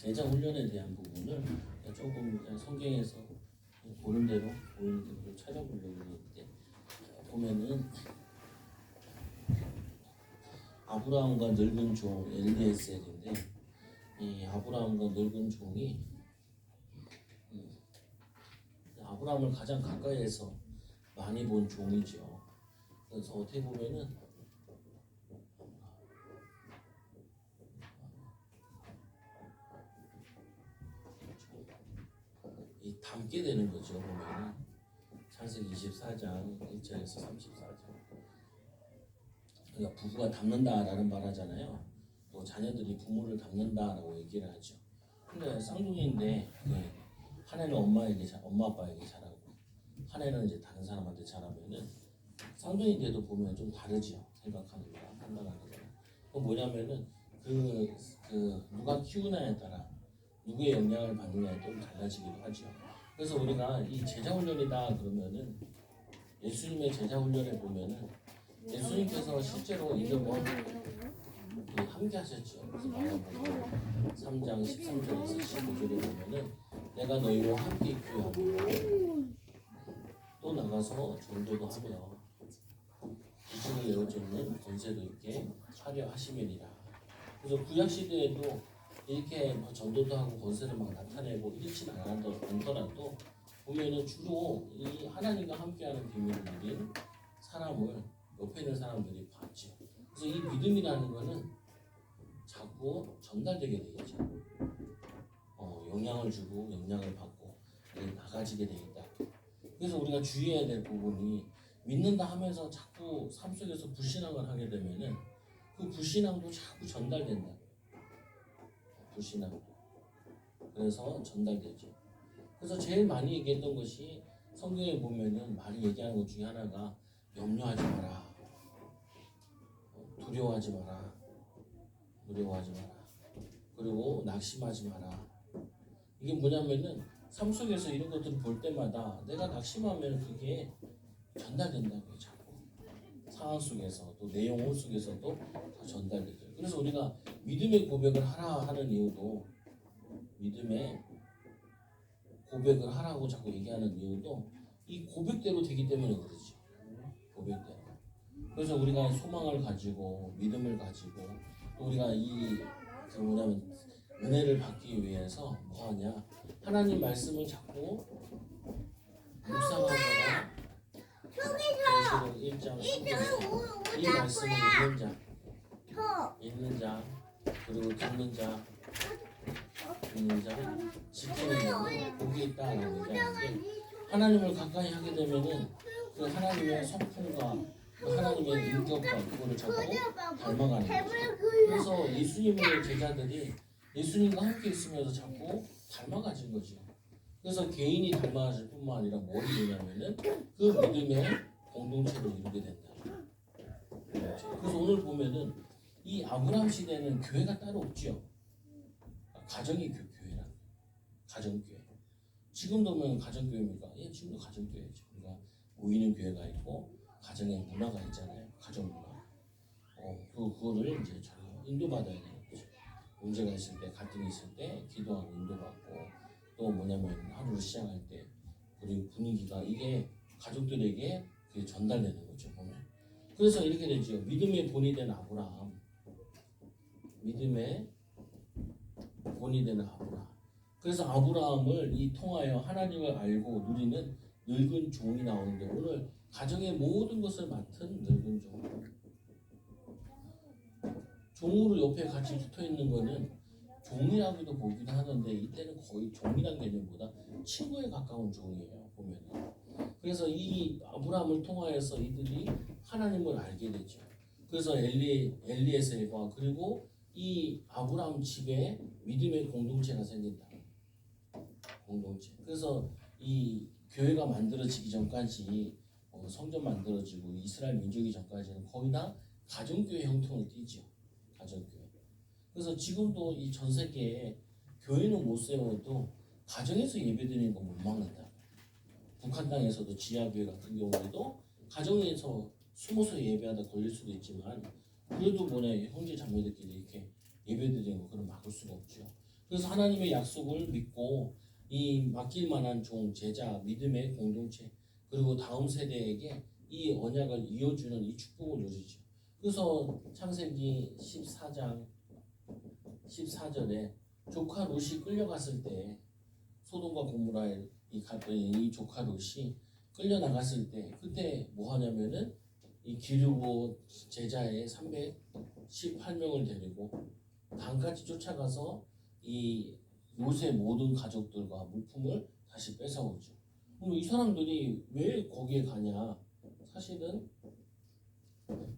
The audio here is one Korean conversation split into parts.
제자 훈련에 대한 부분을 조금 성경에서 보는 대로 찾아보려고 하는데 보면은 아브라함과 늙은 종 엘리에셀인데 이 아브라함과 늙은 종이 아브라함을 가장 가까이에서 많이 본 종이죠. 그래서 어떻게 보면은 이 닮게 되는 거죠. 보면은 창세기 24장 1절에서 34절. 그러니까 부부가 닮는다라는 말 하잖아요. 또 자녀들이 부모를 닮는다라고 얘기를 하죠. 근데 쌍둥이인데 한 애는 엄마 아빠에게 잘하고 한 애는 이제 다른 사람한테 잘하면은 쌍둥이인데도 보면 좀 다르죠. 생각하는 거랑 판단하는 거랑. 그 뭐냐면은 누가 키우냐에 따라 누구의 영향을 받느냐에 좀 달라지기도 하죠. 그래서 우리가 이 제자 훈련이다 그러면은 예수님의 제자 훈련에 보면은 예수님께서 실제로 이름을 함께 하셨죠. 그래서 마가복음 3장 13절에서 15절에 보면은 내가 너희와 함께 있고요. 또 나가서 전도도 하며 기적을 내어주는 권세도 있게 하려 하심이니라. 그래서 구약 시대에도 이렇게 전도도 하고 권세를 막 나타내고 이렇진 않더라도 보면은 주로 이 하나님과 함께하는 비밀을 누린 사람을 옆에 있는 사람들이 봤죠. 그래서 이 믿음이라는 거는 자꾸 전달되게 되겠죠. 영향을 주고 영향을 받고 나가지게 되겠다. 그래서 우리가 주의해야 될 부분이 믿는다 하면서 자꾸 삶 속에서 불신앙을 하게 되면은 그 불신앙도 자꾸 전달된다. 불신앙. 그래서 전달되죠. 그래서 제일 많이 얘기했던 것이 성경에 보면은 많이 얘기하는 것 중에 하나가 염려하지 마라. 두려워하지 마라. 그리고 낙심하지 마라. 이게 뭐냐면은 삶 속에서 이런 것들을 볼 때마다 내가 낙심하면 그게 전달된다고요. 자꾸 상황 속에서 또 내용 속에서도 다 전달되죠. 그래서 우리가 믿음의 고백을 하라 하는 이유도 믿음의 고백을 하라고 자꾸 얘기하는 이유도 이 고백대로 되기 때문에 그러죠. 고백대로. 그래서 우리가 소망을 가지고 믿음을 가지고 또 우리가 뭐냐면 은혜를 받기 위해서 뭐하냐 하나님 말씀을 자꾸 묵상하거나 계시록 1장 3절 이 말씀을 읽는 자 그리고 듣는 자 지키는 자는 복이 있다라고 얘기하는데 하나님을 가까이 하게 되면은 그 하나님의 성품과 그 하나님의 인격과 그거를 자꾸 닮아가는 거죠. 그래서 예수님의 제자들이 예수님과 함께 있으면서 자꾸 닮아가진 거죠. 그래서 개인이 닮아가질 뿐만 아니라 뭘 이루냐면은 그 믿음의 공동체를 이루게 된다. 그래서 오늘 보면은 이 아브라함 시대는 교회가 따로 없죠. 가정이 교회라. 가정교회. 지금도 보면 가정교회입니까? 예, 지금도 가정교회죠. 그러니까 모이는 교회가 있고 가정의 문화가 있잖아요. 가정 문화. 그거를 이제 저희가 인도받아야 되는 거죠. 문제가 있을 때, 갈등이 있을 때 기도하고 인도받고 또 뭐냐면 하루를 시작할 때 그리고 분위기가 이게 가족들에게 그게 전달되는 거죠. 보면. 그래서 이렇게 되죠. 믿음의 본이 된 아브라함. 믿음의 본이 되는 아브라함. 그래서 아브라함을 통하여 하나님을 알고 누리는 늙은 종이 나오는데 오늘 가정의 모든 것을 맡은 늙은 종. 종으로 옆에 같이 붙어 있는 거는 종이라고도 보기도 하는데 이때는 거의 종이란 개념보다 친구에 가까운 종이에요. 보면. 그래서 이 아브라함을 통하여서 이들이 하나님을 알게 되죠. 그래서 엘리에셀과 그리고 이 아브라함 집에 믿음의 공동체가 생긴다. 공동체. 그래서 이 교회가 만들어지기 전까지 성전 만들어지고 이스라엘 민족이 전까지는 거의 다 가정교회 형통을 띠죠. 가정교회. 그래서 지금도 이 전 세계에 교회는 못 세워도 가정에서 예배드리는 거 못 막는다. 북한 땅에서도 지하교회 같은 경우에도 가정에서 숨어서 예배하다 걸릴 수도 있지만 그래도 형제 자매들끼리 이렇게 예배드리는 거 그걸 막을 수가 없죠. 그래서 하나님의 약속을 믿고 이 맡길 만한 종, 제자, 믿음의 공동체, 그리고 다음 세대에게 이 언약을 이어주는 이 축복을 누리죠. 그래서 창세기 14장 14절에 조카 롯이 끌려갔을 때, 소돔과 고모라에 이 조카 롯이 끌려나갔을 때, 그때 뭐 하냐면은 이 기르고 제자의 318명을 데리고 강까지 쫓아가서 이 롯의 모든 가족들과 물품을 다시 뺏어오죠. 그럼 이 사람들이 왜 거기에 가냐? 사실은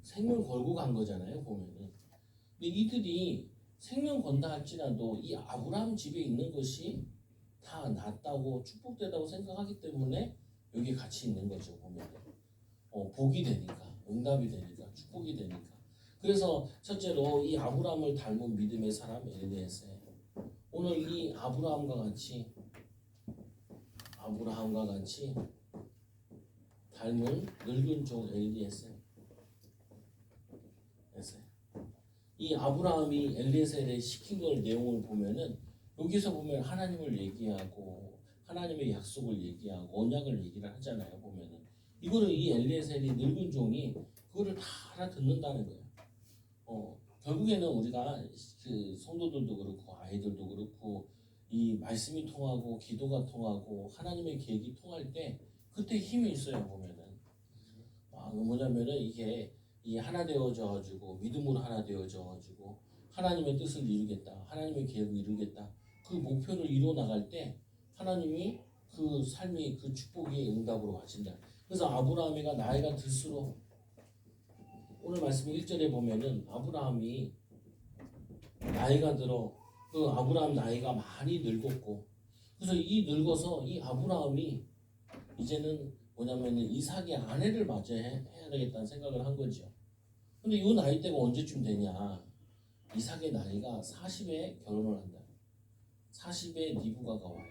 생명 걸고 간 거잖아요, 보면은. 근데 이들이 생명 건다 할지라도 이 아브라함 집에 있는 것이 다 낫다고 축복되다고 생각하기 때문에 여기 같이 있는 거죠, 보면은. 복이 되니까, 응답이 되니까, 축복이 되니까. 그래서 첫째로 이 아브라함을 닮은 믿음의 사람 엘리에셀. 오늘 이 아브라함과 같이 닮은 늙은 종 엘리에셀. 이 아브라함이 엘리에셀에 시킨 걸 내용을 보면은 여기서 보면 하나님을 얘기하고 하나님의 약속을 얘기하고 언약을 얘기를 하잖아요. 보면은 이거는 이 엘리에셀이 늙은 종이 그거를 다 알아듣는다는 거예요. 결국에는 우리가 그 성도들도 그렇고 아이들도 그렇고 이 말씀이 통하고 기도가 통하고 하나님의 계획이 통할 때 그때 힘이 있어요. 보면은 뭐냐면은 이게 이 하나 되어져 가지고 믿음으로 하나 되어져 가지고 하나님의 뜻을 이루겠다, 하나님의 계획을 이루겠다, 그 목표를 이루어 나갈 때 하나님이 그 삶이 그 축복의 응답으로 하신다. 그래서 아브라함이가 나이가 들수록 오늘 말씀 1절에 보면은 아브라함이 나이가 들어 그 아브라함 나이가 많이 늙었고, 그래서 이 늙어서 이 아브라함이 이제는 뭐냐면은 이삭의 아내를 맞이해야 되겠다는 생각을 한 거죠. 근데 이 나이대가 언제쯤 되냐? 이삭의 나이가 40에 결혼을 한다. 40에 리브가가 와요.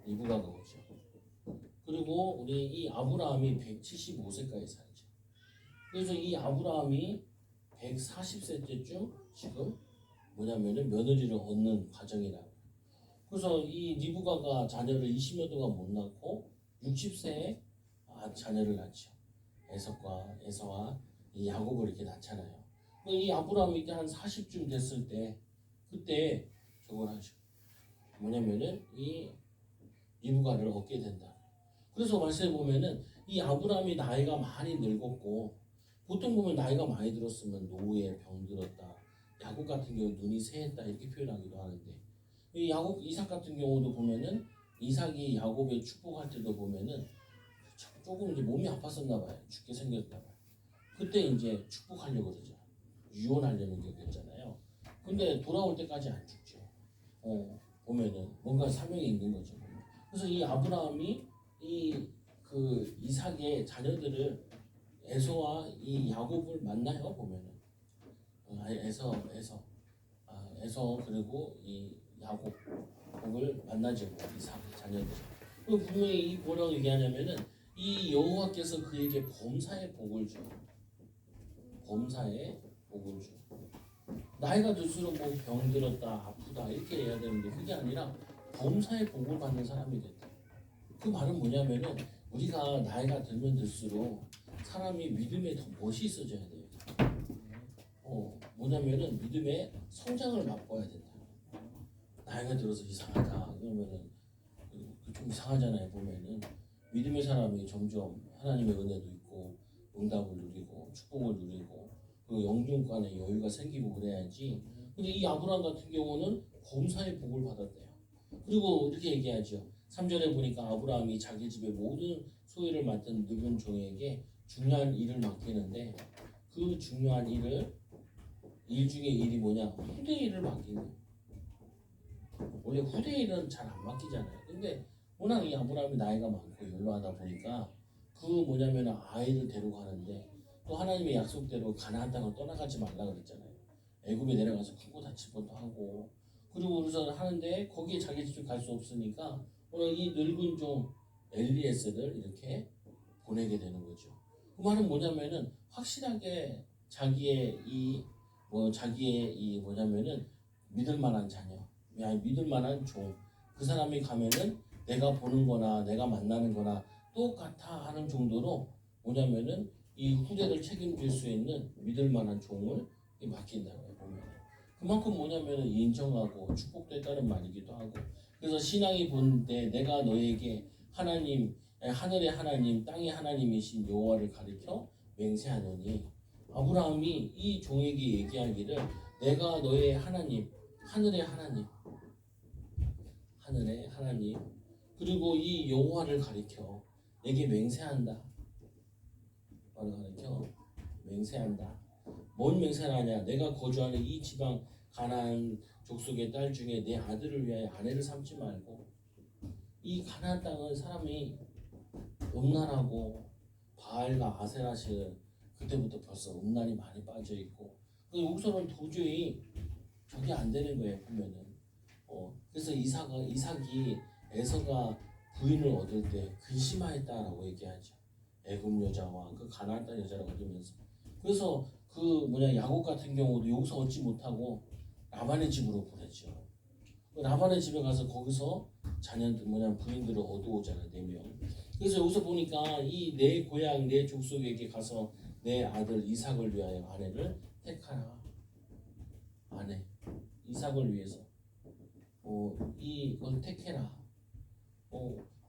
리브가가 오죠. 그리고 우리 이 아브라함이 175세까지 살죠. 그래서 이 아브라함이 140세 때쯤 지금 뭐냐면은 며느리를 얻는 과정이라고. 그래서 이 리브가가 자녀를 20여 동안 못 낳고 60세에 자녀를 낳죠. 에서와 이 야곱을 이렇게 낳잖아요. 이 아브라함이 이제 한 40쯤 됐을 때 그때 저걸 하죠. 뭐냐면은 이 리브가를 얻게 된다. 그래서 말씀에 보면은 이 아브라함이 나이가 많이 늙었고, 보통 보면 나이가 많이 들었으면 노후에 병들었다, 야곱 같은 경우 눈이 새했다 이렇게 표현하기도 하는데, 이 이삭 같은 경우도 보면은 이삭이 야곱의 축복할 때도 보면은 조금 이제 몸이 아팠었나 봐요. 죽게 생겼나 봐요. 그때 이제 축복하려고 그러죠. 유언하려는 격이었잖아요. 근데 돌아올 때까지 안 죽죠. 보면은 뭔가 사명이 있는 거죠. 그래서 이 아브라함이 그 이삭의 자녀들을 에서와 이 야곱을 만나요. 보면은 에서 그리고 이 야곱을 만나죠. 이삭 자녀들. 그리고 분명히 이 뭐라고 얘기하냐면은 이 여호와께서 그에게 범사의 복을 줘. 범사의 복을 줘. 나이가 들수록 뭐 병들었다, 아프다 이렇게 해야 되는데 그게 아니라 범사의 복을 받는 사람이 됐다. 그 말은 뭐냐면은 우리가 나이가 들면 들수록 사람이 믿음에 더 멋있어져야 돼요. 뭐냐면은 믿음의 성장을 맛봐야 된다. 나이가 들어서 이상하다 그러면은 좀 이상하잖아요. 보면은 믿음의 사람이 점점 하나님의 은혜도 있고 응답을 누리고 축복을 누리고 그 영존간에 여유가 생기고 그래야지. 근데 이 아브라함 같은 경우는 범사의 복을 받았대요. 그리고 이렇게 얘기하죠. 3절에 보니까 아브라함이 자기 집의 모든 소유를 맡은 늙은 종에게 중요한 일을 맡기는데, 그 중요한 일 중에 일이 뭐냐? 후대 일을 맡기는 거예요. 원래 후대 일은 잘 안 맡기잖아요. 근데 워낙 이 아브라함이 나이가 많고 연로하다 보니까 그 뭐냐면 아이를 데려가는데, 또 하나님의 약속대로 가나안 땅을 떠나가지 말라 그랬잖아요. 애굽에 내려가서 크고 다칠 것도 하고, 그리고 그래서 하는데 거기에 자기 집에 갈 수 없으니까 오늘 이 늙은 종 엘리에셀을 이렇게 보내게 되는 거죠. 그 말은 뭐냐면은 확실하게 자기의 이 뭐 자기의 이 뭐냐면은 믿을 만한 자녀, 아니 믿을 만한 종, 그 사람이 가면은 내가 보는 거나 내가 만나는 거나 똑같아 하는 정도로 뭐냐면은 이 후대를 책임질 수 있는 믿을 만한 종을 맡긴다고요. 보면 그만큼 뭐냐면은 인정하고 축복됐다는 말이기도 하고, 그래서 신앙이 본데 내가 너에게 하나님, 하늘의 하나님 땅의 하나님이신 여호와를 가리켜 맹세하노니, 아브라함이 이 종에게 얘기하기를 내가 너의 하나님, 하늘의 하나님, 하늘의 하나님, 그리고 이 여호와를 가리켜 내게 맹세한다. 바로 가리켜 맹세한다. 뭔 맹세를 하냐? 내가 거주하는 이 지방 가나안 족속의 딸 중에 내 아들을 위하여 아내를 삼지 말고, 이 가나안 땅은 사람이 음란하고 바알과 아세라시 그때부터 벌써 음란이 많이 빠져 있고, 여기서는 도저히 저게 안 되는 거예요. 보면은 그래서 이삭이 에서가 부인을 얻을 때 근심하였다라고 얘기하죠. 애굽 여자와 그 가나안 땅 여자를 얻으면서, 그래서 그 야곱 같은 경우도 여기서 얻지 못하고 라반의 집으로 보냈죠. 라반의 집에 가서 거기서 자녀들 부인들을 얻어오잖아요. 4명. 그래서 여기서 보니까 이 내 고향 내 족속에게 가서 내 아들 이삭을 위하여 아내를 택하라. 아내 이삭을 위해서 이걸 택해라.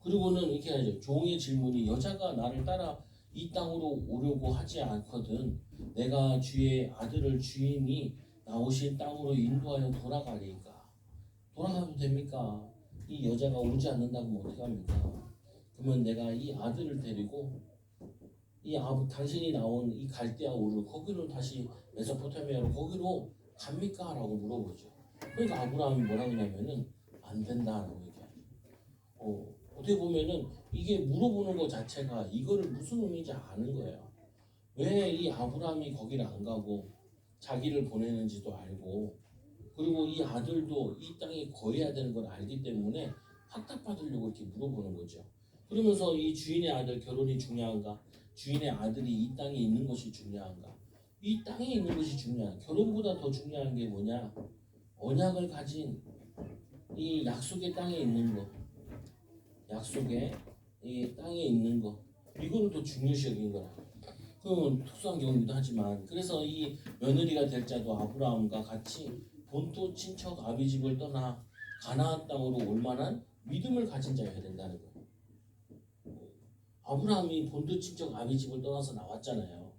그리고는 이렇게 하죠. 종의 질문이 여자가 나를 따라 이 땅으로 오려고 하지 않거든 내가 주의 아들을 주인이 나오신 땅으로 인도하여 돌아가리까. 돌아가도 됩니까? 이 여자가 오지 않는다고 어떻게 합니까? 그러면 내가 이 아들을 데리고 당신이 나온 이 갈대아 우르 거기로 다시 메소포타미아로 거기로 갑니까? 라고 물어보죠. 그러니까 아브라함이 뭐라고 하냐면은 안 된다라고 얘기하죠. 어떻게 보면은 이게 물어보는 것 자체가 이거를 무슨 의미인지 아는 거예요. 왜 이 아브라함이 거기를 안 가고 자기를 보내는지도 알고, 그리고 이 아들도 이 땅에 거해야 되는 걸 알기 때문에 확답받으려고 이렇게 물어보는 거죠. 그러면서 이 주인의 아들 결혼이 중요한가? 주인의 아들이 이 땅에 있는 것이 중요한가? 이 땅에 있는 것이 중요한, 결혼보다 더 중요한 게 뭐냐? 언약을 가진 이 약속의 땅에 있는 것, 약속의 이 땅에 있는 것, 이거는 더 중요시 여긴 거라. 그건 특수한 경우이기도 하지만, 그래서 이 며느리가 될 자도 아브라함과 같이 본토 친척 아비 집을 떠나 가나안 땅으로 올 만한 믿음을 가진 자여야 된다는 거예요. 아브라함이 본토 친척 아비 집을 떠나서 나왔잖아요.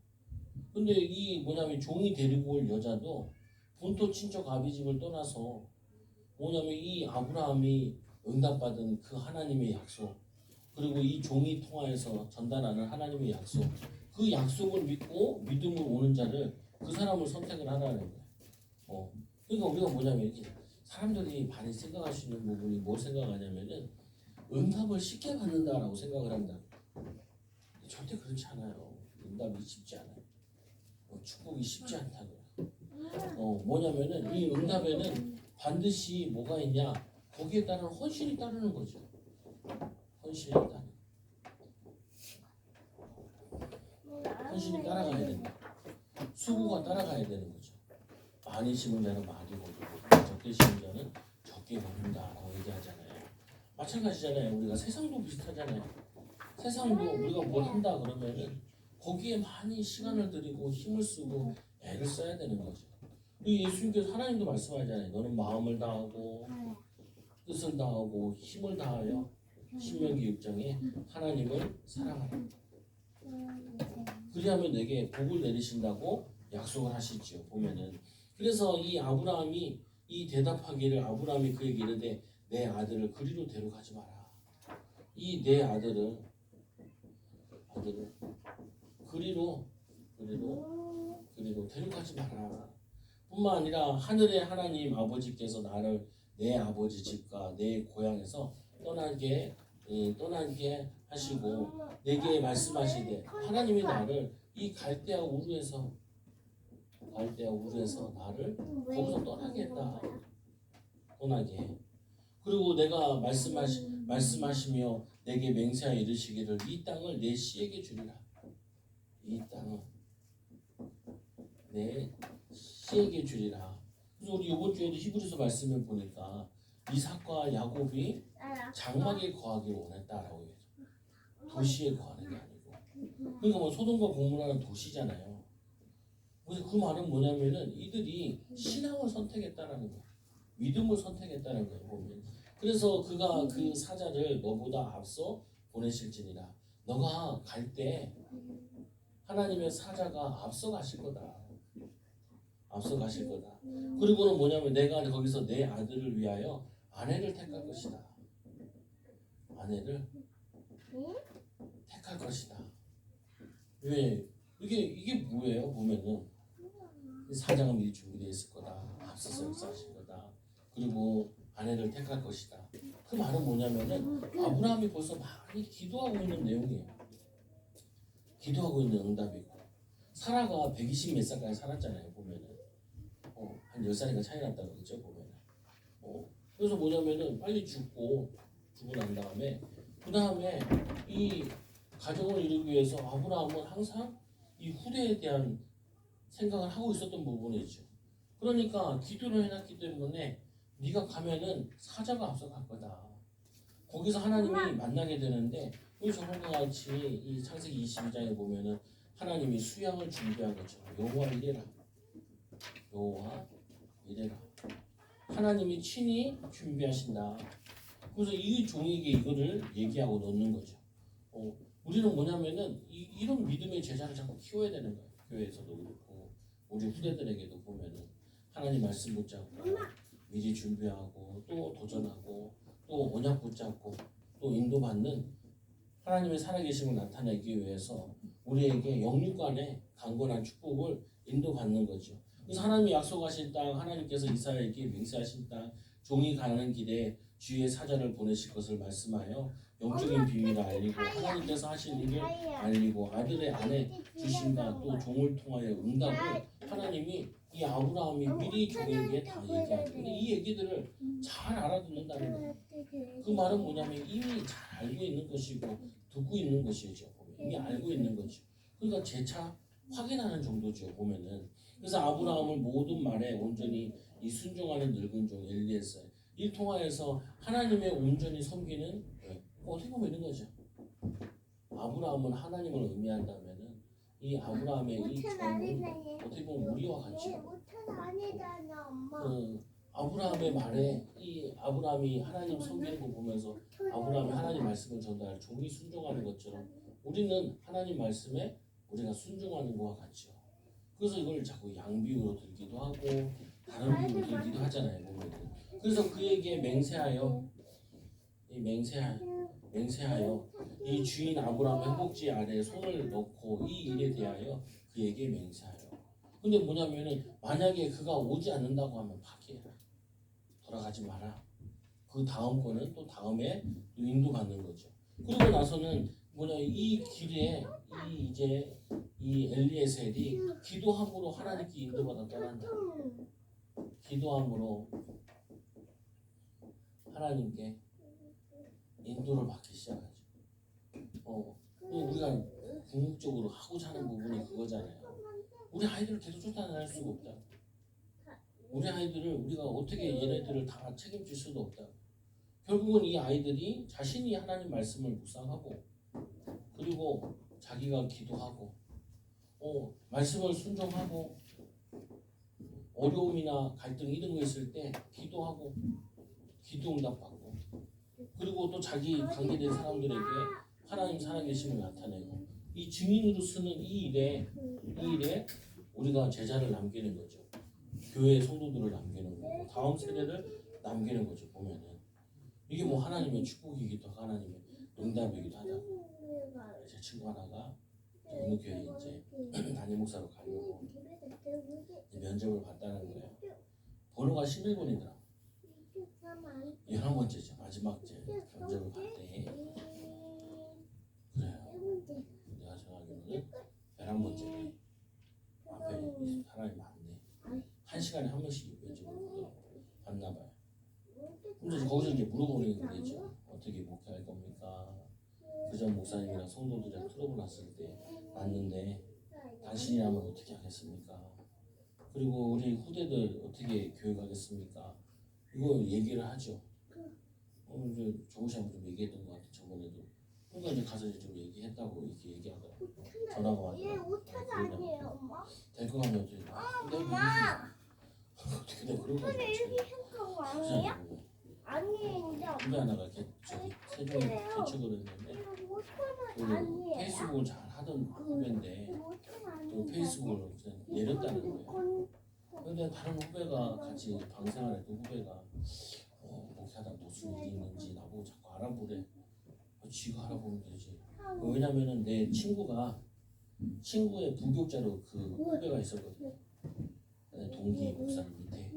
근데 이 종이 데리고 올 여자도 본토 친척 아비 집을 떠나서 이 아브라함이 응답받은 그 하나님의 약속, 그리고 이 종이 통하여서 전달하는 하나님의 약속, 그 약속을 믿고 믿음으로 오는 자를, 그 사람을 선택을 하라는 거예요. 그러니까 우리가 이렇게 사람들이 많이 생각할 수 있는 부분이 뭘 생각하냐면은 응답을 쉽게 받는다라고 생각을 한다. 절대 그렇지 않아요. 응답이 쉽지 않아요. 축복이 쉽지 않다고요. 뭐냐면은 이 응답에는 반드시 뭐가 있냐? 거기에 따른 헌신이 따르는 거죠. 헌신이 따라가야 된다. 수고가 따라가야 되는 거죠. 많이 심은 자는 많이 거두고 적게 심은 자는 적게 거둔다라고 얘기하잖아요. 마찬가지잖아요. 우리가 세상도 비슷하잖아요. 세상도 우리가 뭘 한다 그러면은 거기에 많이 시간을 들이고 힘을 쓰고 애를 써야 되는 거죠. 예수님께서 하나님도 말씀하잖아요. 너는 마음을 다하고 뜻을 다하고 힘을 다하여 신명기 6장에 하나님을 사랑하라. 그리하면 내게 복을 내리신다고 약속을 하시지요. 보면은 그래서 이 아브라함이 이 대답하기를, 아브라함이 그에게 이르되 내 아들을 그리로 데려가지 마라. 이 내 아들을 그리로 데려가지 마라. 뿐만 아니라 하늘의 하나님 아버지께서 나를 내 아버지 집과 내 고향에서 떠나게 하시고 내게 말씀하시되, 하나님이 나를 이 갈대아 우르에서 나를 거기서 떠나게 했다. 그리고 내가 말씀하시며 내게 맹세하여 이르시기를 이 땅을 내 씨에게 주리라. 이 땅은 내 씨 씨에게 주리라. 그래서 우리 이번 주에도 히브리서 말씀을 보니까 이삭과 야곱이 장막에 거하기를 원했다라고 해요. 도시에 거하는 게 아니고. 그러니까 뭐 소돔과 고모라는 도시잖아요. 그래서 그 말은 뭐냐면은 이들이 신앙을 선택했다라는 거예요. 믿음을 선택했다는 거예요. 보면. 그래서 그가 그 사자를 너보다 앞서 보내실지니라. 너가 갈 때 하나님의 사자가 앞서 가실 거다. 앞서 가실 거다. 그리고는 뭐냐면 내가 거기서 내 아들을 위하여 아내를 택할 것이다. 아내를 택할 것이다. 왜? 이게 뭐예요? 보면은 사자가 미리 준비되어 있을 거다. 앞서서 역사하실 거다. 그리고 아내를 택할 것이다. 그 말은 뭐냐면은 아브라함이 벌써 많이 기도하고 있는 내용이에요. 기도하고 있는 응답이고 사라가 120 몇 살까지 살았잖아요. 보면은 한 10살인가 차이 났다고 그랬죠. 보면은 그래서 뭐냐면은 빨리 죽고 난 다음에 그 다음에 이 가정을 이루기 위해서 아브라함은 항상 이 후대에 대한 생각을 하고 있었던 부분이죠. 그러니까 기도를 해놨기 때문에 네가 가면은 사자가 앞서 갈 거다. 거기서 하나님이 만나게 되는데 우리 저번과 같이 이 창세기 22장에 보면은 하나님이 수양을 준비한 것처럼 여호와 이래라. 여호와 이래라. 하나님이 친히 준비하신다. 그래서 이 종에게 이거를 얘기하고 넣는 거죠. 우리는 뭐냐면은 이런 믿음의 제자를 자꾸 키워야 되는 거예요. 교회에서도 그렇고 우리 후대들에게도 보면은 하나님 말씀 붙잡고 미리 준비하고 또 도전하고 또 언약 붙잡고 또 인도받는 하나님의 살아계심을 나타내기 위해서 우리에게 영육간의 강건한 축복을 인도받는 거죠. 그래서 하나님이 약속하신 땅, 하나님께서 이스라엘에게 맹세하신 땅, 종이 가는 길에 주의 사자를 보내실 것을 말씀하여 영적인 비밀을 알리고 하나님께서 하신 일을 알리고 아들의 아내 주신다 또 종을 통하여 응답을 하나님이 이 아브라함이 미리 종에게 다 얘기하는 거예요. 이 얘기들을 잘 알아듣는다는 거예요. 그 말은 뭐냐면 이미 잘 알고 있는 것이고 듣고 있는 것이죠. 이미 알고 있는 거죠. 그러니까 재차 확인하는 정도죠. 보면은 그래서 아브라함을 모든 말에 온전히 이 순종하는 늙은 종 엘리에서 이 통하여서 하나님의 온전히 섬기는 어떻게 보면 이런 거죠. 아브라함은 하나님을 의미한다면은 이 아브라함의 이 종은 어떻게 보면 우리와 같이 아브라함의 말에 이 아브라함이 하나님 섬기는 거 보면서 아브라함이 하나님 말씀을 전달 종이 순종하는 것처럼 우리는 하나님 말씀에 우리가 순종하는 것과 같죠. 그래서 이걸 자꾸 양비유로 들기도 하고 다른 비유로 들기도 하잖아요. 보면. 그래서 그에게 맹세하여 이 주인 아브라함 회복지 아래에 손을 넣고 이 일에 대하여 그에게 맹세하여. 근데 뭐냐면은 만약에 그가 오지 않는다고 하면 파기해라. 돌아가지 마라. 그 다음 거는 또 다음에 또 인도받는 거죠. 그러고 나서는 이 길에 이 엘리에셀이 기도함으로 하나님께 인도받아 떠난다. 기도함으로 하나님께 인도를 받기 시작하죠. 우리가 궁극적으로 하고자 하는 부분이 그거잖아요. 우리 아이들을 계속 쫓아낼 수가 없다. 우리 아이들을 우리가 어떻게 얘네들을 다 책임질 수도 없다. 결국은 이 아이들이 자신이 하나님 말씀을 묵상하고 그리고 자기가 기도하고 말씀을 순종하고 어려움이나 갈등 이런 거 있을 때 기도하고 기도응답 받고 그리고 또 자기 관계된 사람들에게 하나님 살아계심을 나타내고 이 증인으로 쓰는 이 일에 우리가 제자를 남기는 거죠. 교회 성도들을 남기는 거고 다음 세대를 남기는 거죠. 보면은 이게 뭐 하나님의 축복이기도 하고 하나님의 응답이기도 하다고. 제 친구 하나가 어느 교회에 이제 담임 목사로 가려고 면접을 봤다는 거예요. 번호가 11번이더라. 11번째죠. 마지막 제 면접을 봤대. 그래요. 내가 생각하기로는 11번째네. 앞에 사람이 많네. 1시간에 한 번씩 면접을 봤나 봐요. 근데 거기서 이제 물어보는 게 되죠. 어떻게 목회할 겁니까? 그전 목사님이랑 성도들이랑 트러블 났을 때 왔는데 당신이라면 어떻게 하겠습니까? 그리고 우리 후대들 어떻게 교육하겠습니까? 이거 얘기를 하죠. 이제 조우시한테 좀 얘기했던 것 같아 저번에도. 그러니까 이제 가서 이제 좀 얘기했다고 이렇게 얘기하더라고. 전화가 왔더라고. 얘 5천 아니에요, 엄마? 될거 하면 어떻게? 엄마! 어떻게 돼? 그런 거 근데 이렇게 생각한 거 아니에요? 아니에요, 이제 후배 하나가 이렇게 세종 개척을 했는데 이거 5천 그 원 아니에요? 페이스북을 잘 하던 후배인데 5천 원 또 아니에요? 페이스북을 그냥 내렸다는 거예요. 근데 다른 후배가 같이 방생활했던 후배가 목회하다 무슨 일이 있는지 나보고 자꾸 알아보래. 지가 알아보면 되지. 왜냐면은 내 친구의 부교자로 그 후배가 있었거든. 내 동기 목사님 밑에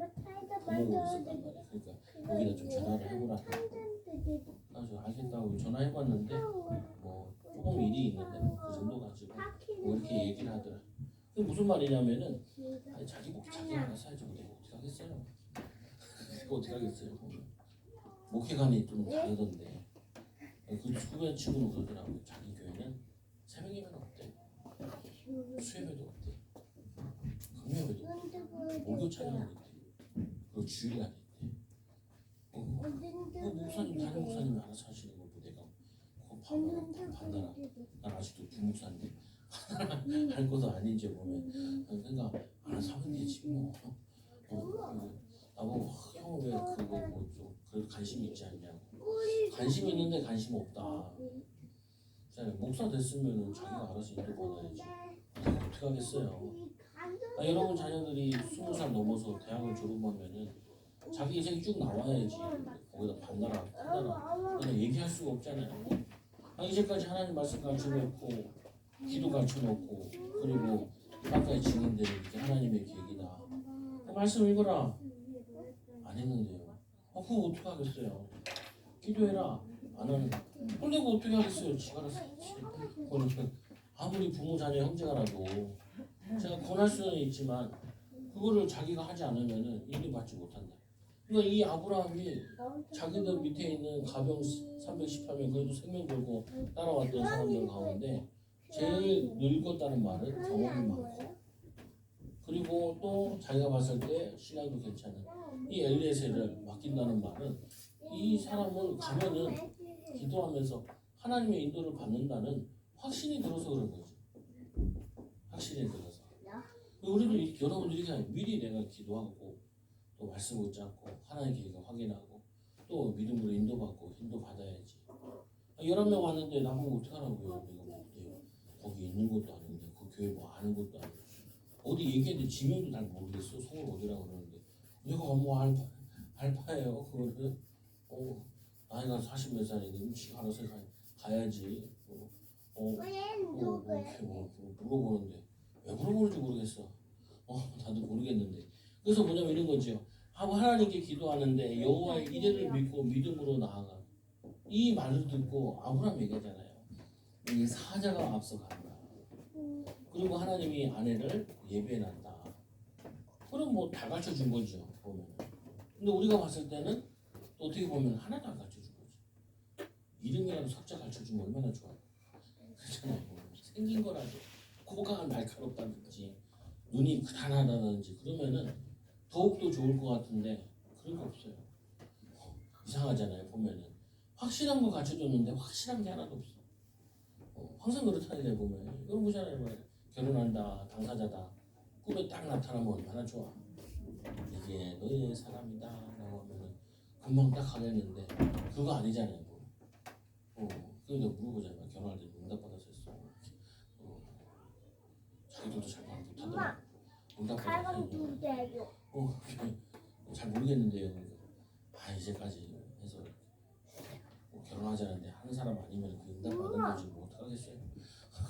부모가 있었단 말이야. 그러니까 거기다 좀 전화를 해보라. 그래서 알겠다고 전화해봤는데 뭐 조금 일이 있는데 그 정도 가지고 뭐 이렇게 얘기를 하더라. 그게 무슨 말이냐면은 아니, 자기 목 자기 알아서 해야지 내가 어떻게 하겠어요. 내가 어떻게 하겠어요. 목회관이 좀 다르던데 그 후배 친구는 그러더라고요. 자기 교회는 새벽 예배는 없대. 수요예배도 없대. 금요예배도 없대. 목요 찬양은 있대. 그리고 주일날이 있대. 그 목사님 담임 목사님이 알아서 하시는 걸 뭐 내가 그거 받아라. 난 아직도 부목사인데 할 것도 아닌지 보면 그러니까 알아서 하면 되지 뭐. 나보고 형 왜 그거 뭐좀 그래도 관심 있지 않냐고. 관심 있는데 관심 없다. 목사 됐으면 자기가 알아서 인도 받아야지. 어떻게 하겠어요? 여러분 자녀들이 20살 넘어서 대학을 졸업하면은 자기 인생이 쭉 나와야지. 거기다 반나라 그냥 얘기할 수가 없잖아요. 이제까지 하나님 말씀 가르쳐놓고 기도 가르쳐놓고 그리고 아까의 증인들이 이렇게 하나님의 계획이다. 말씀 읽어라. 안 했는데요. 그거 어떻게 하겠어요? 기도해라. 안 하는. 근데 그거 어떻게 하겠어요? 지가 알아서 했지. 아무리 부모 자녀 형제가라도 제가 권할 수는 있지만 그거를 자기가 하지 않으면은 인도받지 못한다. 그러니까 이 아브라함이 자기들 밑에 있는 가병 318명 그래도 생명 걸고 따라왔던 사람들 가운데 제일 늙었다는 말은 경험이 많고 그리고 또 자기가 봤을 때 신앙도 괜찮은 이 엘리에셀을 맡긴다는 말은 이 사람은 가면은 기도하면서 하나님의 인도를 받는다는 확신이 들어서 그런 거지. 확신이 들어서. 우리도 여러분들이 그냥 미리 내가 기도하고 또 말씀 붙잡고 하나님의 계획을 확인하고 또 믿음으로 인도받고 인도받아야지. 11명 왔는데 나보고 어떡하라고요. 내가 뭐 거기 있는 것도 아닌데 그 교회 뭐 아는 것도 아니고 어디 얘기했는데 지명도 잘 모르겠어. 성을 어디라고 그러는데 내가 뭐 알파예요. 그거를 나이가 40몇 살인데 지가 알아서 가야지. 물어보는데 왜 물어보는지 모르겠어. 나도 모르겠는데. 그래서 뭐냐면 이런 거죠. 하나님께 기도하는데 여호와의 이레를 믿고 믿음으로 나아가. 이 말을 듣고 아브라함 얘기하잖아요. 이 사자가 앞서간다. 그리고 하나님이 아내를 예배해놨다. 그럼 뭐 다 가르쳐 준 거죠. 보면. 근데 우리가 봤을 때는 또 어떻게 보면 하나도 안 가르쳐 준 거지. 이름이라도 석자 가르쳐 주면 얼마나 좋아요. 그렇잖아요. 생긴 거라도 코가 날카롭다든지 눈이 가난하다든지 그러면은 더욱더 좋을 것 같은데 그런 거 없어요. 이상하잖아요. 보면은 확실한 거 가르쳐줬는데 확실한 게 하나도 없어. 항상 그렇다는 애 보면 이거 보잖아요. 결혼한다 당사자다 꿈에 딱 나타나면 얼마나 좋아. 이게 너의 사람이다 라고 하면은 금방 딱 가겠는데 그거 아니잖아요. 그거 내가 물어보잖아요. 결혼할 때 응답받아서 했어. 자기들도 잘 말 못하더라고. 응답받아서 잘 모르겠는데요. 이제까지 해서 결혼하자는데 하는 사람 아니면 그 응답 받은 거지 뭐 어떡하겠어요.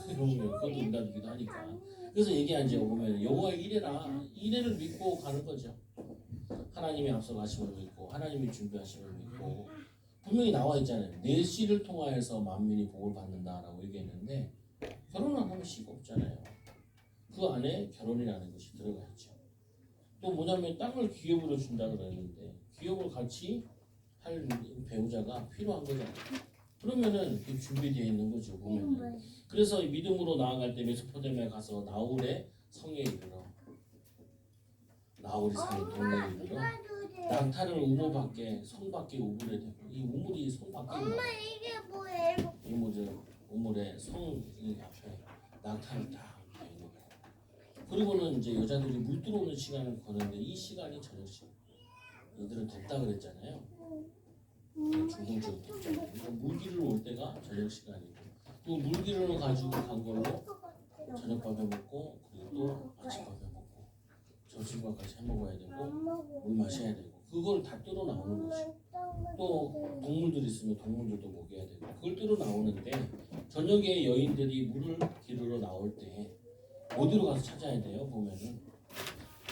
그러면 그것도 응답이기도 하니까. 그래서 얘기하죠. 보면 여호와의 이레를 믿고 가는 거죠. 하나님이 앞서 가심을 믿고 하나님이 준비하심을 믿고 분명히 나와 있잖아요. 내 씨를 통하여서 만민이 복을 받는다라고 얘기했는데 결혼 안 하면 씨가 없잖아요. 그 안에 결혼이라는 것이 들어가 있죠. 또 뭐냐면 땅을 기업으로 준다 그랬는데 기업을 같이 할 배우자가 필요한 거잖아요. 그러면은 그 준비되어 있는 거죠. 보면. 그래서 믿음으로 나아갈 때 메소포타미아에 가서 나홀의 성에 이르러 가오리 사는 동물들은 낙타를 우물 밖에 성 밖에 우물에 대고 이 우물이 성 밖에 엄마 이게 뭐예요? 우물에 성이 앞에 낙타를 딱 있는 거예요. 그리고는 이제 여자들이 물 들어오는 시간을 거는데 이 시간이 저녁 시간. 얘들은 덥다 그랬잖아요. 중동적으로 덥잖아요. 그러니까 물기를 올 때가 저녁 시간이고 또 물기를 가지고 간 걸로 저녁밥에 먹고 그리고 또 아침밥에 먹고 점심밥까지 해 먹어야 되고 물 마셔야 되고 그걸 다 뚫어 나오는 거지. 또 동물들 있으면 동물들도 먹여야 되고 그걸 뚫어 나오는데 저녁에 여인들이 물을 기르러 나올 때 어디로 가서 찾아야 돼요? 보면은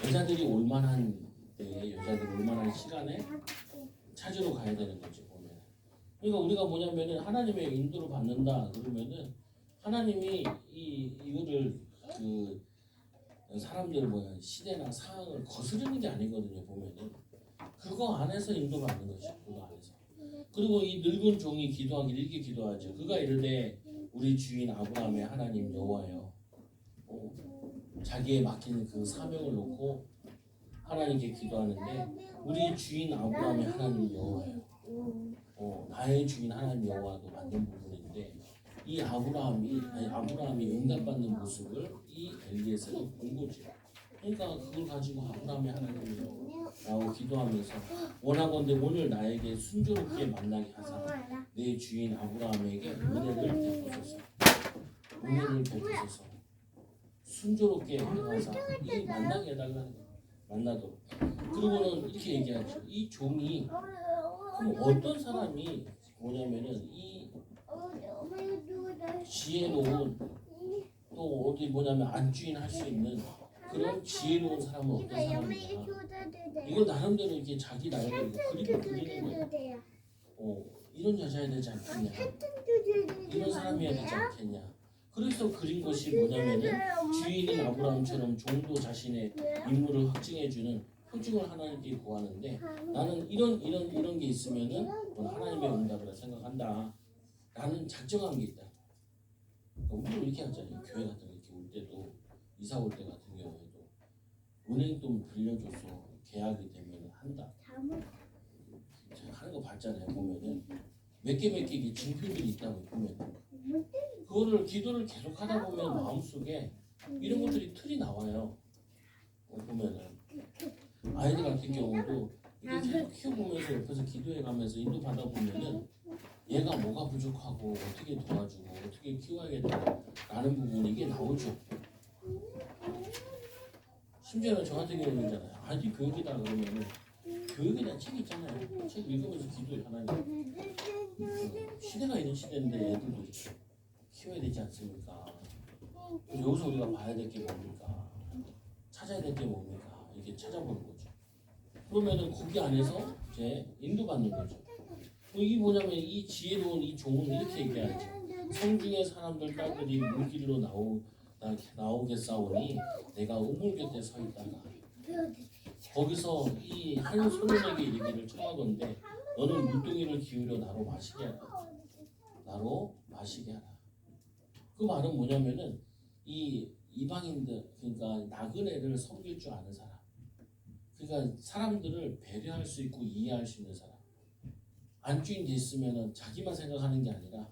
여자들이 올만한 때에 여자들이 올만한 시간에 찾으러 가야 되는 거지 보면. 그러니까 우리가 뭐냐면은 하나님의 인도를 받는다 그러면은 하나님이 이거를 그 사람들 뭐야 시대나 상황을 거스르는 게 아니거든요 보면은 그거 안에서 인도받는 거죠 그거 안에서. 그리고 이 늙은 종이 기도하길 이렇게 기도하죠. 그가 이르되 우리 주인 아브라함의 하나님 여호와여 자기에 맡긴 그 사명을 놓고 하나님께 기도하는데 우리 주인 아브라함의 하나님 여호와여 나의 주인 하나님 여호와도 맞는 부분인데 이 아브라함이 응답받는 모습을 이 엘리에셀이 본 거죠. 그러니까 그걸 가지고 아브라함의 하나님이요 라고 기도하면서 원하건대 오늘 나에게 순조롭게 만나게 하사 내 주인 아브라함에게 은혜를 베푸소서 순조롭게 해가사 이 만나게 해달라는 거예요. 만나도록. 그리고는 이렇게 얘기하죠. 이 종이 그럼 어떤 사람이 뭐냐면은 이 지혜로운 또 어디 뭐냐면 안주인 할 수 있는 그런 지혜로운 사람은 어떤 사람이냐 이걸 나름대로 이렇게 자기 나름대로 그림을 그리는 거예요. 이런 여자야 되지 않겠냐 이런 사람이어야 되지 않겠냐. 그래서 그린 것이 뭐냐면은 주인인 아브라함처럼 종도 자신의 임무를 확증해주는 표징을 하나님께 구하는데 나는 이런 게 있으면은 하나님의 응답이라 생각한다 라는 작정한 게 있다. 우리도 이렇게 하잖아요. 교회 같은 거 이렇게 올 때도 이사 올 때 같은 경우에도 은행 돈 빌려줘서 계약이 되면 한다. 제가 하는 거 봤잖아요. 보면은 몇 개 이게 증표들이 있다고 보면 그거를 기도를 계속 하다 보면 마음속에 이런 것들이 틀이 나와요. 보면은 아이들 같은 경우도 이렇게 계속 키워보면서 옆에서 기도해가면서 인도 받아보면은 얘가 뭐가 부족하고 어떻게 도와주고 어떻게 키워야겠다라는 부분이 이게 나오죠. 심지어는 저 같은 경우는 있잖아요. 아직 교육이다 그러면은 교육에 대한 책이 있잖아요. 책 읽으면서 기도해 하나님. 시대가 이런 시대인데 애들도 이렇게 키워야 되지 않습니까? 여기서 우리가 봐야 될 게 뭡니까? 찾아야 될 게 뭡니까? 이렇게 찾아보는 거죠. 그러면은 거기 안에서 이제 인도받는 거죠. 이게 뭐냐면 이 지혜로운 이 종은 이렇게 얘기하죠. 성중의 사람들 딸들이 물길로 나오겠사오니 내가 우물 곁에 서 있다가 거기서 이 한 소년에게 이르기를 청하건대 너는 물동이를 기울여 나로 마시게 하라. 나로 마시게 하라. 그 말은 뭐냐면은 이 이방인들 그러니까 나그네를 섬길 줄 아는 사람. 그러니까 사람들을 배려할 수 있고 이해할 수 있는 사람. 안주인 됐으면은 자기만 생각하는 게 아니라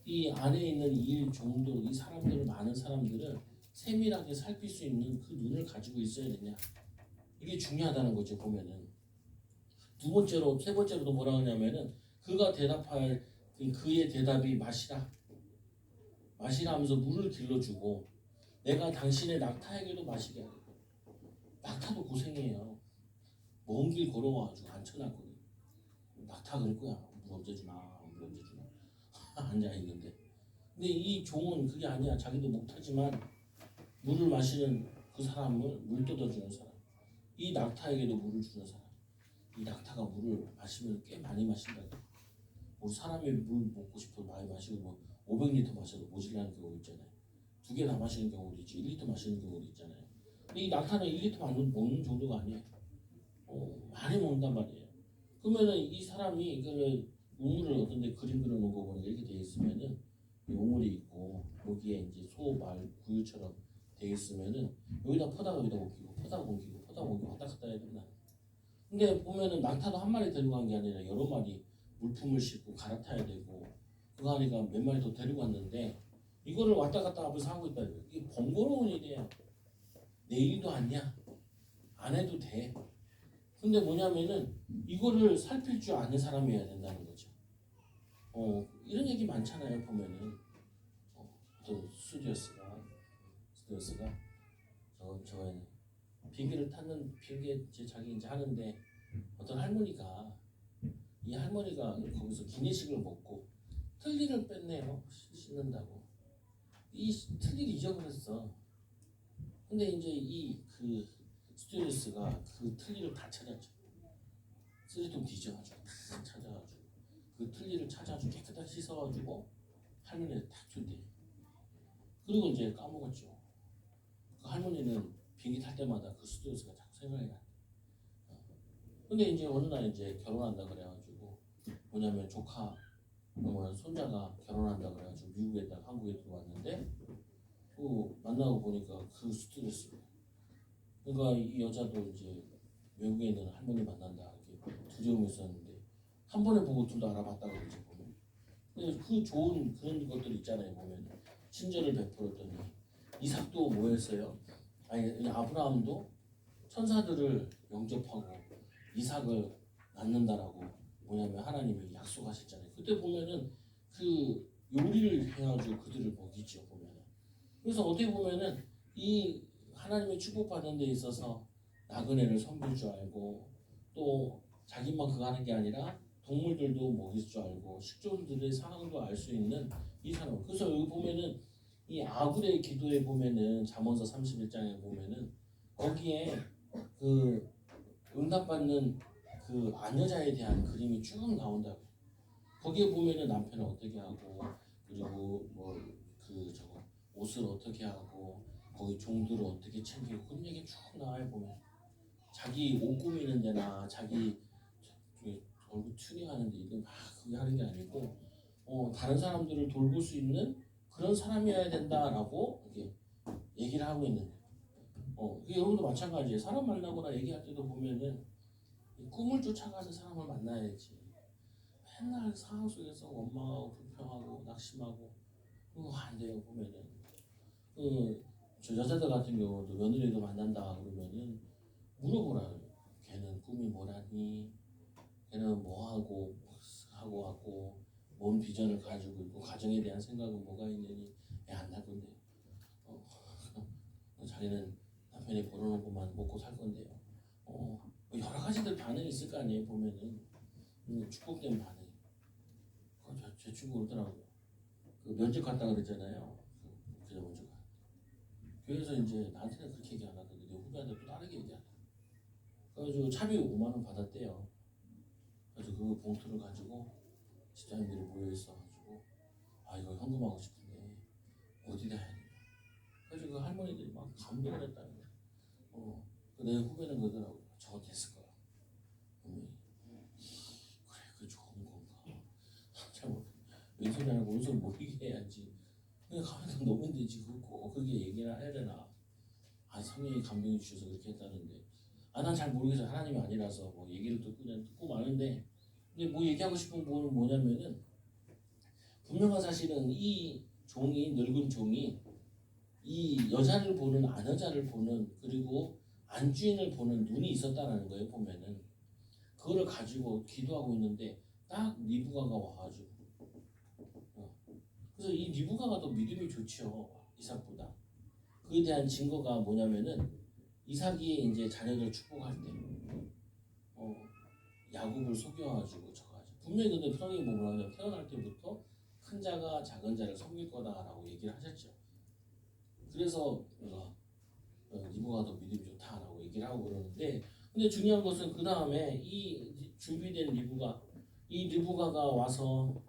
이 안에 있는 일 종도 이 사람들을 많은 사람들을 세밀하게 살필 수 있는 그 눈을 가지고 있어야 되냐. 이게 중요하다는 거죠. 보면은 두 번째로 세 번째로도 뭐라 하냐면은 그가 대답할 그의 대답이 마시라 하면서 물을 길러주고 내가 당신의 낙타에게도 마시게 하리라. 낙타도 고생해요. 먼 길 걸어와가지고 앉혀놨거든. 낙타 그럴 거야. 물 언제 주나 앉아 있는데. 근데 이 종은 그게 아니야. 자기도 못하지만 물을 마시는 그 사람을 물 떠다주는 사람. 이 낙타에게도 물을 주는 사람. 이 낙타가 물을 마시면 꽤 많이 마신다. 우리 사람이 물 먹고 싶어 많이 마시고 뭐 500리터 마셔도 모질라는 경우 있잖아요. 2개 다 마시는 경우도 있지. 1리터 마시는 경우도 있잖아요. 근데 이 낙타는 1리터 먹는 정도가 아니에요. 많이 먹는단 말이에요. 그러면은 이 사람이 그 우물을 어떤데 그림 그려놓은 거 보니까 이렇게 돼 있으면은 우물이 있고 거기에 이제 소, 말, 구유처럼 돼 있으면은 여기다 퍼다가 여기다 옮기고 퍼다가 옮기고 갔다 오기 왔다 갔다 해야 된다. 근데 보면은 낙타도 한 마리 데리고 간 게 아니라 여러 마리 물품을 싣고 갈아타야 되고 그거 하니까 몇 마리 더 데리고 왔는데 이거를 왔다 갔다 앞에서 하고 있다. 이게 번거로운 일이야. 내 일도 아니야. 안 해도 돼. 근데 뭐냐면은 이거를 살필 줄 아는 사람이어야 된다는 거죠. 이런 얘기 많잖아요. 보면은 어떤 스튜디오스가 저거는 비행기를 탔는 비행기 이제 자기 이제 하는데 어떤 할머니가 이 할머니가 거기서 기내식을 먹고 틀니를 뺐네요. 씻는다고 이 틀니를 잊어버렸어. 근데 이제 이 그 스튜디오스가 그 틀니를 다 찾았죠. 쓰레통 뒤져가지고 다 찾아가지고 그 틀니를 찾아가지고 깨끗하게 씻어가지고 할머니한테 딱 준대. 그리고 이제 까먹었죠. 그 할머니는 비행기 탈 때마다 그 스튜디오스가 자꾸 생각이 나. 근데 이제 어느 날 이제 결혼한다 그래가지고 뭐냐면 조카 손자가 결혼한다 그래가지고 미국에다 한국에 들어왔는데 그 만나고 보니까 그 스튜디오스. 그러니까 이 여자도 이제 외국에 있는 할머니 만난다 이렇게 두려움이 있었는데 한 번에 보고 둘 다 알아봤다고 그러죠 보면. 근데 그 좋은 그런 것들 있잖아요 보면 친절을 베풀었더니 이삭도 뭐였어요? 아니 아브라함도 천사들을 영접하고 이삭을 낳는다라고 뭐냐면 하나님이 약속하셨잖아요. 그때 보면은 그 요리를 해가지고 그들을 먹이죠 보면은. 그래서 어떻게 보면은 이 하나님의 축복받는 데 있어서 나그네를 섬길 줄 알고 또 자기만 그거 하는 게 아니라 동물들도 먹일 줄 알고 식종들의 상황도 알 수 있는 이 사람. 그래서 여기 보면은 이 아굴의 기도에 보면은 잠언서 31장에 보면은 거기에 그 응답받는 그 아녀자에 대한 그림이 쭉 나온다고. 거기에 보면은 남편을 어떻게 하고 그리고 뭐 그 저거 옷을 어떻게 하고 거기 종들을 어떻게 챙기고 그런 얘기 쭉 나와요 보면. 자기 옷 꾸미는 데나 자기 얼굴 튜닝하는 데 이건 막 그게 하는 게 아니고 다른 사람들을 돌볼 수 있는 그런 사람이어야 된다라고 이렇게 얘기를 하고 있는 거예요. 여러분도 마찬가지예요. 사람 만나거나 얘기할 때도 보면은 꿈을 쫓아가서 사람을 만나야지. 맨날 상황 속에서 원망하고 불평하고 낙심하고 그거 안 돼요 보면은. 저 여자들 같은 경우도 며느리도 만난다 그러면은 물어보라요. 걔는 꿈이 뭐라니? 걔는 뭐하고 왔고 뭔 비전을 가지고 있고 가정에 대한 생각은 뭐가 있느니 애 안 낳을 건데요. 자기는 남편이 벌어놓고만 먹고 살 건데요. 여러 가지들 반응이 있을 거 아니에요 보면은. 축복된 반응. 제 친구 그러더라고요. 그 면접 갔다 그랬잖아요. 그저 먼저 가. 교회에서 이제 나한테는 그렇게 얘기 안 하던데 내 후배한테 또 다르게 얘기하더라고. 그래가지고 차비 5만 원 받았대요. 그래서 그 봉투를 가지고 집사님들이 모여 있어가지고 이거 현금하고 싶은데 어디다 해야 되냐. 그래서 그 할머니들이 막 감동을 했다는 거예요. 내 후배는 그러더라고요. 저거 됐을 거야. 그래 그 좋은 건가. 참 왼손이라고 오른손 모이게 해야지. 그냥 가면 놓으면 되지. 그거 그렇게 얘기를 해야 되나. 성령이 감동이 주셔서 그렇게 했다는데 난 잘 모르겠어요. 하나님이 아니라서 뭐 얘기를 듣고 그냥 듣고 마는데 근데 뭐 얘기하고 싶은 거는 뭐냐면은 분명한 사실은 이 종이 늙은 종이 이 여자를 보는 아여자를 보는 그리고 안주인을 보는 눈이 있었다는 거예요 보면은. 그거를 가지고 기도하고 있는데 딱 리브가가 와가지고 그래서 이 리브가가 더 믿음이 좋죠 이삭보다. 그에 대한 증거가 뭐냐면은 이삭이 이제 자녀들 축복할 때 야곱을 속여가지고 저가지고 분명히 근데 성경이 뭐라고 하냐면 태어날 때부터 큰 자가 작은 자를 섬길 거다라고 얘기를 하셨죠. 그래서 리브가 더 믿음이 좋다라고 얘기를 하고 그러는데 근데 중요한 것은 그 다음에 이 준비된 이 리브가가 와서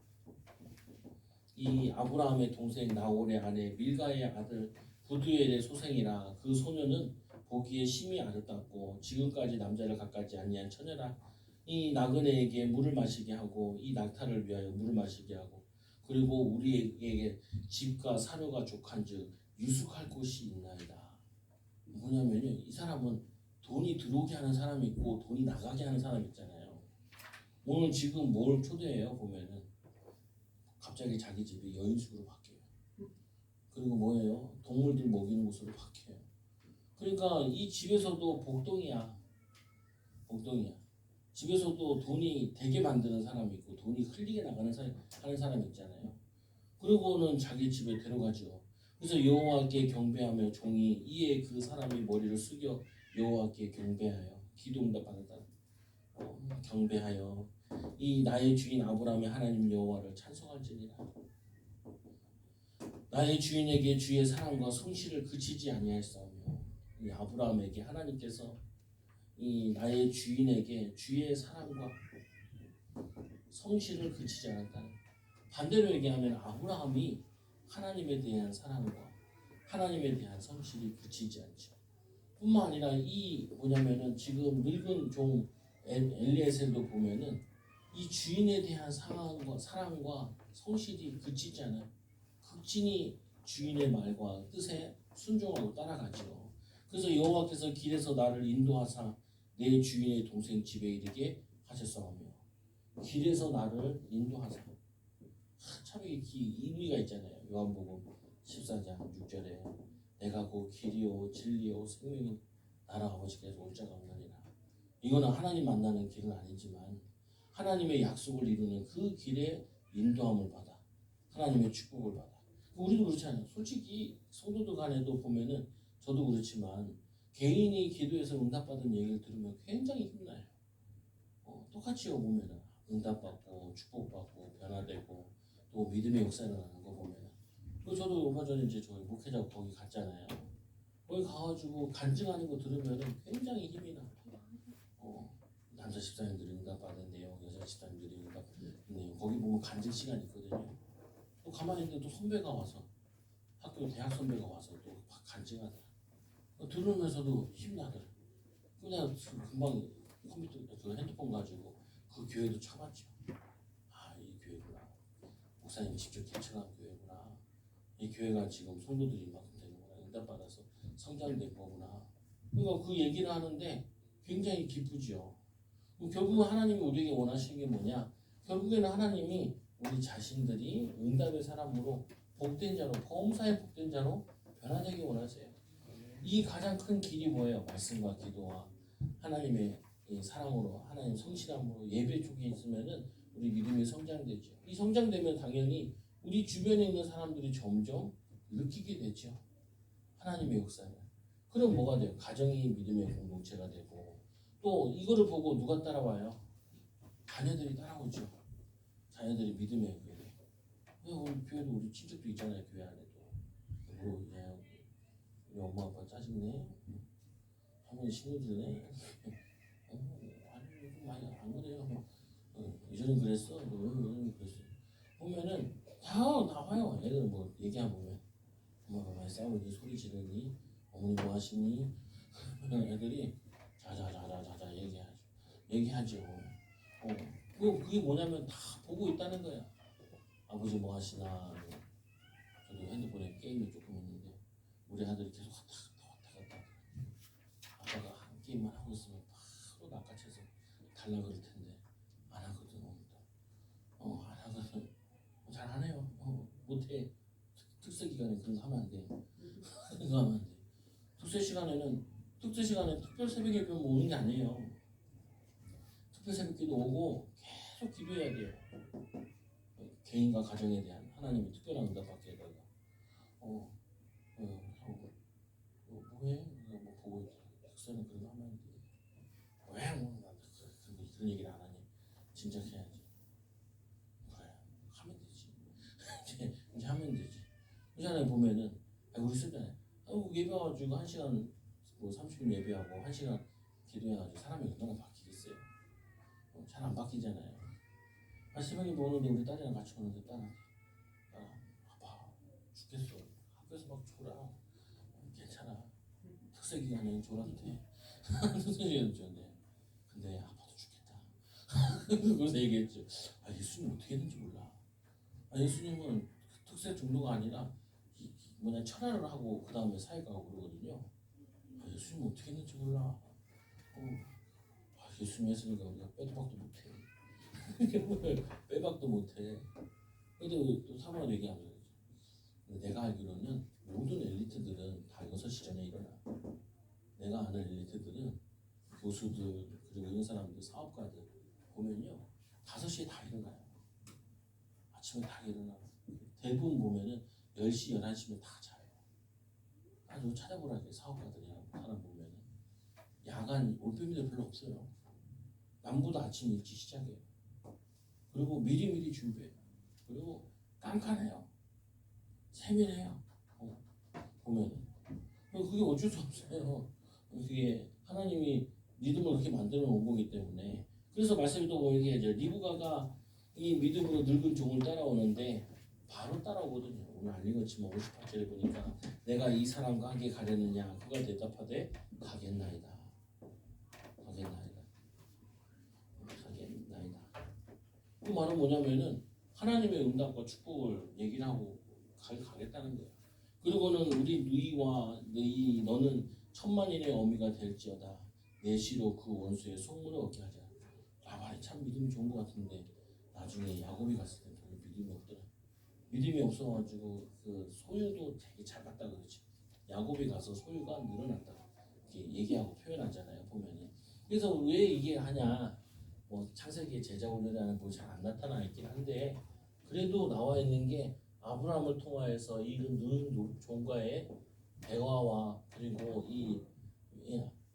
이 아브라함의 동생 나홀의 아내 밀가의 아들 부두엘의 소생이라 그 소녀는 보기에 심히 아름답고 지금까지 남자를 갖가지 아니한 처녀라. 이 나그네에게 물을 마시게 하고 이 낙타를 위하여 물을 마시게 하고 그리고 우리에게 집과 사료가 족한즉 유숙할 곳이 있나이다. 뭐냐면요 이 사람은 돈이 들어오게 하는 사람이 있고 돈이 나가게 하는 사람이 있잖아요. 오늘 지금 뭘 초대해요 보면은 갑자기 자기 집이 여인숙으로 바뀌어요. 그리고 뭐예요? 동물들 먹이는 곳으로 바뀌어요. 그러니까 이 집에서도 복동이야. 복동이야. 집에서도 돈이 되게 만드는 사람이 있고 돈이 흘리게 나가는 하는 사람이 있잖아요. 그러고는 자기 집에 데려가죠. 그래서 여호와께 경배하며 종이 이에 그 사람이 머리를 숙여 여호와께 경배하여 기도 응답 받았다. 경배하여 이 나의 주인 아브라함의 하나님 여호와를 찬송할지니라. 나의 주인에게 주의 사랑과 성실을 그치지 아니하였사오며 이 아브라함에게 하나님께서 이 나의 주인에게 주의 사랑과 성실을 그치지 않았다. 반대로 얘기하면 아브라함이 하나님에 대한 사랑과 하나님에 대한 성실이 그치지 않죠. 뿐만 아니라 이 뭐냐면은 지금 늙은 종 엘리에셀도 보면은 이 주인에 대한 사랑과 성실이 그치지 않아요. 극진히 주인의 말과 뜻에 순종하고 따라가죠. 그래서 여호와께서 길에서 나를 인도하사 내 주인의 동생 집에 이르게 하셨사오며 길에서 나를 인도하사 참 이게 의미가 있잖아요. 요한복음 14장 6절에 내가 그 길이요 진리요 생명이 나라 아버지께서 올 자가 없느니라. 이거는 하나님 만나는 길은 아니지만 하나님의 약속을 이루는 그 길에 인도함을 받아 하나님의 축복을 받아. 우리도 그렇지 않아요. 솔직히 성도들 간에도 보면은 저도 그렇지만 개인이 기도해서 응답받은 얘기를 들으면 굉장히 힘나요. 똑같이요 보면은 응답받고 축복받고 변화되고 또 믿음의 역사가 나는 거 보면은 저도 얼마 전에 이제 저희 목회자 거기 갔잖아요. 거기 가가지고 간증하는 거 들으면은 굉장히 힘이 나. 남자 집사님들이 응답받은 내용, 여자 집사님들이 응답받은 내용 거기 보면 간증 시간이 있거든요. 또 가만히 있는데 또 선배가 와서 학교 대학 선배가 와서 또 간증하더라. 들으면서도 힘나더라. 그냥 금방 컴퓨터 그 핸드폰 가지고 그 교회도 쳐봤죠. 아, 이 교회구나. 목사님 직접 개척한 교회구나. 이 교회가 지금 성도들이 이만큼 되는구나. 응답받아서 성장된 거구나. 그러니까 그 얘기를 하는데 굉장히 기쁘죠. 결국은 하나님이 우리에게 원하시는 게 뭐냐? 결국에는 하나님이 우리 자신들이 응답의 사람으로 복된 자로, 범사의 복된 자로 변화되기 원하세요. 이 가장 큰 길이 뭐예요? 말씀과 기도와 하나님의 사랑으로, 하나님 성실함으로 예배 쪽에 있으면은 우리 믿음이 성장되죠. 이 성장되면 당연히 우리 주변에 있는 사람들이 점점 느끼게 되죠. 하나님의 역사를. 그럼 뭐가 돼요? 가정이 믿음의 공동체가 되고 또 이거를 보고 누가 따라와요? 자녀들이 따라오죠. 자녀들이 믿음의 교회. 우리 교회도 우리 친척도 있잖아요. 교회 안에도. 우리 엄마 아빠 짜증내. 할머니 신경질내. 아니 요즘 많이 안 그래요. 예전엔 그랬어. 예전엔 그랬어. 보면은 다 나와요. 애들 뭐 얘기하면 보면 엄마가 많이 싸우니 소리 지르니 어머니 뭐 하시니 애들이 자자자자자자 얘기하죠. 그게 뭐냐면 다 보고 있다는 거야. 아버지 뭐 하시나. 저도 핸드폰에 게임이 조금 있는데 우리 아들이 계속 왔다 갔다. 아빠가 한 게임만 하고 있으면 바로 낚아채서 달라 그럴 텐데 안 하거든. 안 하거든. 잘 안 해요. 못해. 특세 기간에 그런 거 하면 안 돼. 그런 거 하면 안 돼. 특세 시간에 특별 새벽 예배 오는 게 아니에요. 특별 새벽 기도 오고 계속 기도해야 돼요. 개인과 가정에 대한 하나님의 특별한 응답 받게 해달라. 뭐해? 뭐 보고 특세는 그런 거 하면 안 돼. 왜 뭐 그런 얘기를 안 하니? 진작 해야지. 그래 하면 되지. 이제 하면 되지. 그전에 보면은 우리 쓰잖아요. 예배 와가지고 1시간 뭐 30분 예배하고 1시간 기도해가지고 사람이 얼마나 바뀌겠어요? 잘 안 바뀌잖아요. 새벽에 오는데 우리 딸이랑 같이 오는데 딸아 아파 죽겠어. 학교에서 막 졸아. 괜찮아. 특세 기간에 졸아도 돼. 특세 기간에 졸아도 돼. 근데 아파도 죽겠다. 그래서 얘기했죠. 예수님 어떻게 했는지 몰라. 예수님은 특세 정도가 아니라 철화를 하고 그 다음에 사역하고 그러거든요. 예수님 어떻게 했는지 몰라. 예수 믿으니까 우리가 빼도 박도 못해. 빼박도 못해. 근데 또 사모가 얘기하는 거죠. 근데 내가 알기로는 모든 엘리트들은 다 6시 전에 일어나. 내가 아는 엘리트들은 교수들 그리고 이런 사람들 사업가들 보면요 5시에 다 일어나요. 아침에 다 일어나. 대부분 보면은 10시 11시면 다 자요. 아주 찾아보라게 사업가들이랑 사람 보면은 야간 올빼미들 별로 없어요. 남보다 아침 일찍 시작해요. 그리고 미리미리 준비해요. 그리고 깐깐해요. 세밀해요. 보면은 그게 어쩔 수 없어요. 그게 하나님이 믿음을 그렇게 만들어 놓은 거기 때문에. 그래서 말씀도 보면 이게 이제 리브가가 이 믿음으로 늙은 종을 따라오는데 바로 따라오거든요. 오늘 안 읽었지만 58절에 보니까 내가 이 사람과 함께 가려느냐 그가 대답하되 가겠나이다. 가겠나이다. 그 말은 뭐냐면은 하나님의 응답과 축복을 얘기를 하고 가겠다는 거예요. 그리고는 우리 너는 천만인의 어미가 될지어다. 내 시로 그 원수의 속물을 얻게 하자. 라반이 참 믿음이 좋은 것 같은데 나중에 야곱이 갔을 때 별로 믿음이 없더라. 믿음이 없어가지고 그 소유도 되게 잘 받다 그러지. 야곱이 가서 소유가 늘어났다 이렇게 얘기하고 표현하잖아요 보면은. 그래서 왜 이게 하냐? 뭐 창세기의 제자 훈련이라는 거 잘 안 나타나 있긴 한데 그래도 나와 있는 게 아브라함을 통하여서 이 늘 종과의 대화와 그리고 이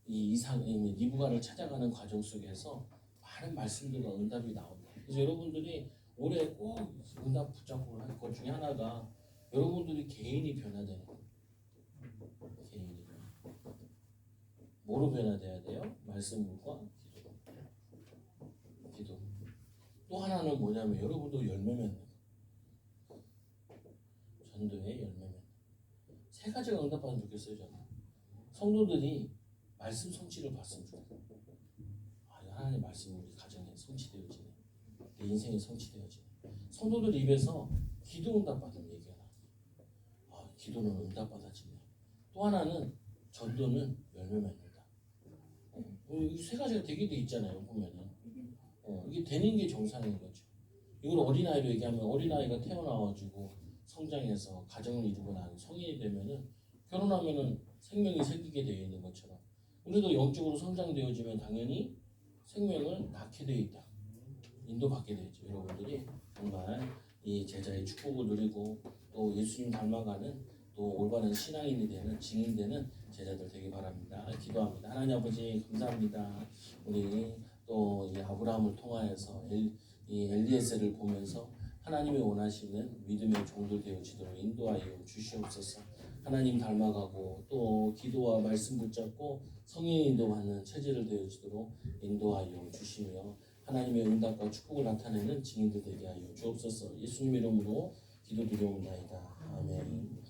리브가를 찾아가는 과정 속에서 많은 말씀들과 응답이 나온다. 그래서 여러분들이 올해 꼭 응답 붙잡고 할 것 중에 하나가 여러분들이 개인이 변화되는 거예요. 개인이 뭐로 변화돼야 돼요? 말씀과 기도. 또 하나는 뭐냐면 여러분도 열매 맺는 거. 전도의 열매 맺는 거. 3가지가 응답받으면 좋겠어요 저는. 성도들이 말씀 성취를 봤으면 좋겠어요. 하나님의 말씀이 우리 가정에 성취되어지네. 내 인생에 성취되어지네. 성도들 입에서 기도 응답받은 얘기가 나요. 기도는 응답받아지네. 또 하나는 전도는 열매 맺는다. 이 3가지가 되게 돼 있잖아요 보면은. 이게 되는 게 정상인 거죠. 이걸 어린아이로 얘기하면 어린아이가 태어나가지고 성장해서 가정을 이루고 나면 성인이 되면은 결혼하면은 생명이 생기게 되어 있는 것처럼 우리도 영적으로 성장되어지면 당연히 생명을 낳게 되어 있다. 인도받게 되죠. 여러분들이 정말 이 제자의 축복을 누리고 또 예수님 닮아가는 또 올바른 신앙인이 되는 증인되는 제자들 되기 바랍니다. 기도합니다. 하나님 아버지 감사합니다. 우리 또 이 아브라함을 통하여서 이 엘리에셀을 보면서 하나님이 원하시는 믿음의 종들 되어지도록 인도하여 주시옵소서. 하나님 닮아가고 또 기도와 말씀 붙잡고 성령 인도받는 체질을 되어지도록 인도하여 주시며 하나님의 응답과 축복을 나타내는 증인들 되게 하여 주옵소서. 예수님 이름으로 기도드리옵나이다. 아멘.